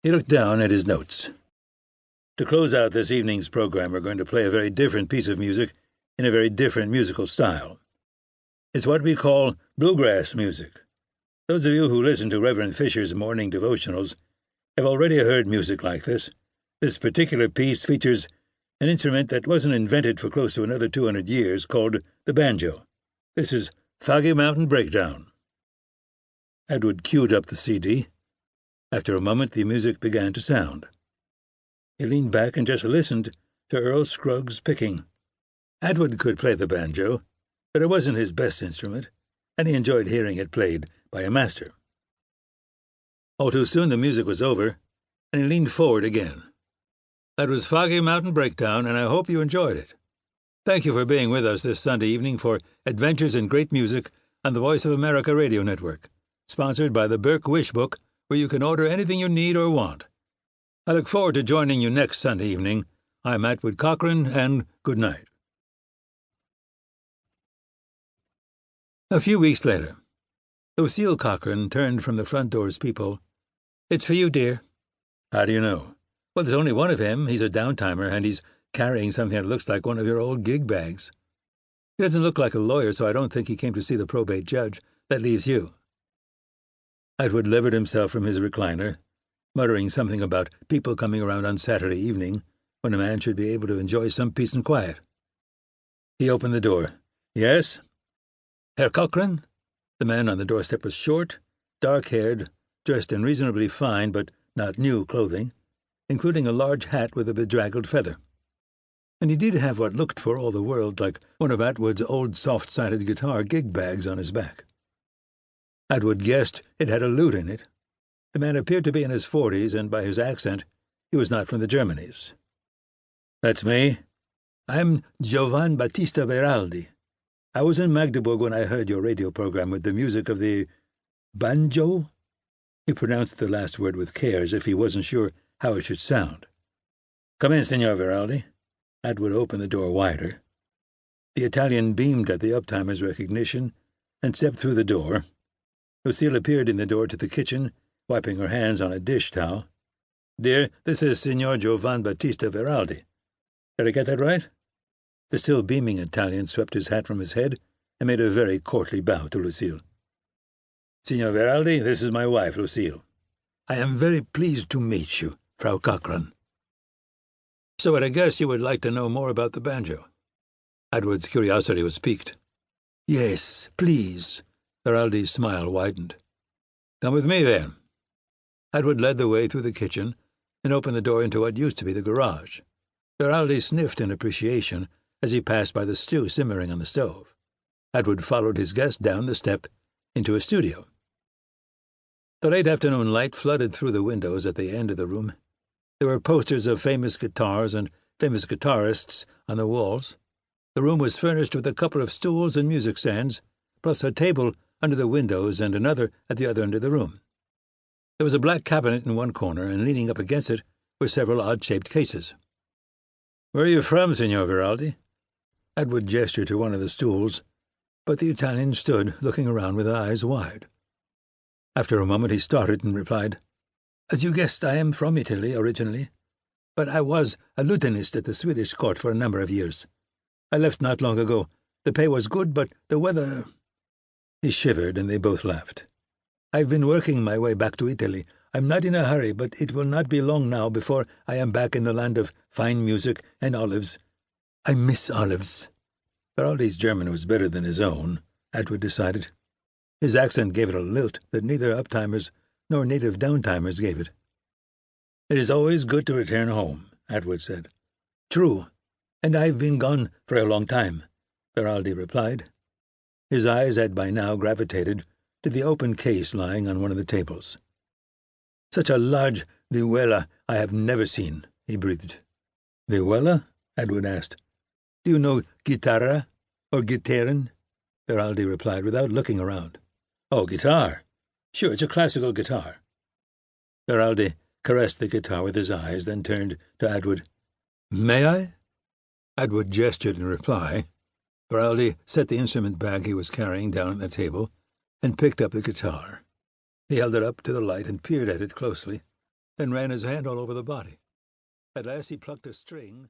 He looked down at his notes. To close out this evening's program, we're going to play a very different piece of music in a very different musical style. It's what we call bluegrass music. Those of you who listen to Reverend Fisher's morning devotionals have already heard music like this. This particular piece features an instrument that wasn't invented for close to another 200 years called the banjo. This is Foggy Mountain Breakdown. Edward queued up the CD. After a moment, the music began to sound. He leaned back and just listened to Earl Scruggs picking. Edward could play the banjo, but it wasn't his best instrument, and he enjoyed hearing it played by a master. All too soon the music was over, and he leaned forward again. That was Foggy Mountain Breakdown, and I hope you enjoyed it. Thank you for being with us this Sunday evening for Adventures in Great Music on the Voice of America Radio Network, sponsored by the Burke Wish Book, where you can order anything you need or want. I look forward to joining you next Sunday evening. I'm Atwood Cochran, and good night. A few weeks later, Lucille Cochran turned from the front door's peephole. "It's for you, dear." "How do you know?" "Well, there's only one of him. He's a downtimer, and he's carrying something that looks like one of your old gig bags. He doesn't look like a lawyer, so I don't think he came to see the probate judge. That leaves you." Atwood levered himself from his recliner, muttering something about people coming around on Saturday evening, when a man should be able to enjoy some peace and quiet. He opened the door. "Yes?" "Herr Cochran?" The man on the doorstep was short, dark-haired, dressed in reasonably fine but not new clothing, including a large hat with a bedraggled feather. And he did have what looked for all the world like one of Atwood's old soft-sided guitar gig bags on his back. Atwood guessed it had a lute in it. The man appeared to be in his 40s, and by his accent, he was not from the Germanies. "That's me. I'm Giovan Battista Veraldi. I was in Magdeburg when I heard your radio program with the music of the banjo." He pronounced the last word with care, as if he wasn't sure how it should sound. "Come in, Signor Veraldi." Atwood opened the door wider. The Italian beamed at the uptimer's recognition and stepped through the door. Lucille appeared in the door to the kitchen, wiping her hands on a dish towel. "Dear, this is Signor Giovan Battista Veraldi. Did I get that right?" The still beaming Italian swept his hat from his head and made a very courtly bow to Lucille. "Signor Veraldi, this is my wife, Lucille. I am very pleased to meet you, Frau Cochran." "So I guess you would like to know more about the banjo." Atwood's curiosity was piqued. "Yes, please." Veraldi's smile widened. "Come with me, then." Atwood led the way through the kitchen and opened the door into what used to be the garage. Veraldi sniffed in appreciation as he passed by the stew simmering on the stove. Atwood followed his guest down the step into a studio. The late afternoon light flooded through the windows at the end of the room. There were posters of famous guitars and famous guitarists on the walls. The room was furnished with a couple of stools and music stands, plus a table under the windows and another at the other end of the room. There was a black cabinet in one corner, and leaning up against it were several odd-shaped cases. "Where are you from, Signor Veraldi?" Atwood gestured to one of the stools, but the Italian stood, looking around with eyes wide. After a moment he started and replied, "As you guessed, I am from Italy originally, but I was a lieutenant at the Swedish court for a number of years. I left not long ago. The pay was good, but the weather—" He shivered, and they both laughed. "I've been working my way back to Italy. I'm not in a hurry, but it will not be long now before I am back in the land of fine music and olives. I miss olives." Veraldi's German was better than his own, Atwood decided. His accent gave it a lilt that neither uptimers nor native downtimers gave it. "It is always good to return home," Atwood said. "True, and I've been gone for a long time," Veraldi replied. His eyes had by now gravitated to the open case lying on one of the tables. "Such a large vihuela I have never seen," he breathed. "Vihuela?" Atwood asked. "Do you know guitarra or gitarren?" Veraldi replied without looking around. "Oh, guitar. Sure, it's a classical guitar." Veraldi caressed the guitar with his eyes, then turned to Atwood. "May I?" Atwood gestured in reply. Veraldi set the instrument bag he was carrying down on the table and picked up the guitar. He held it up to the light and peered at it closely, and ran his hand all over the body. At last he plucked a string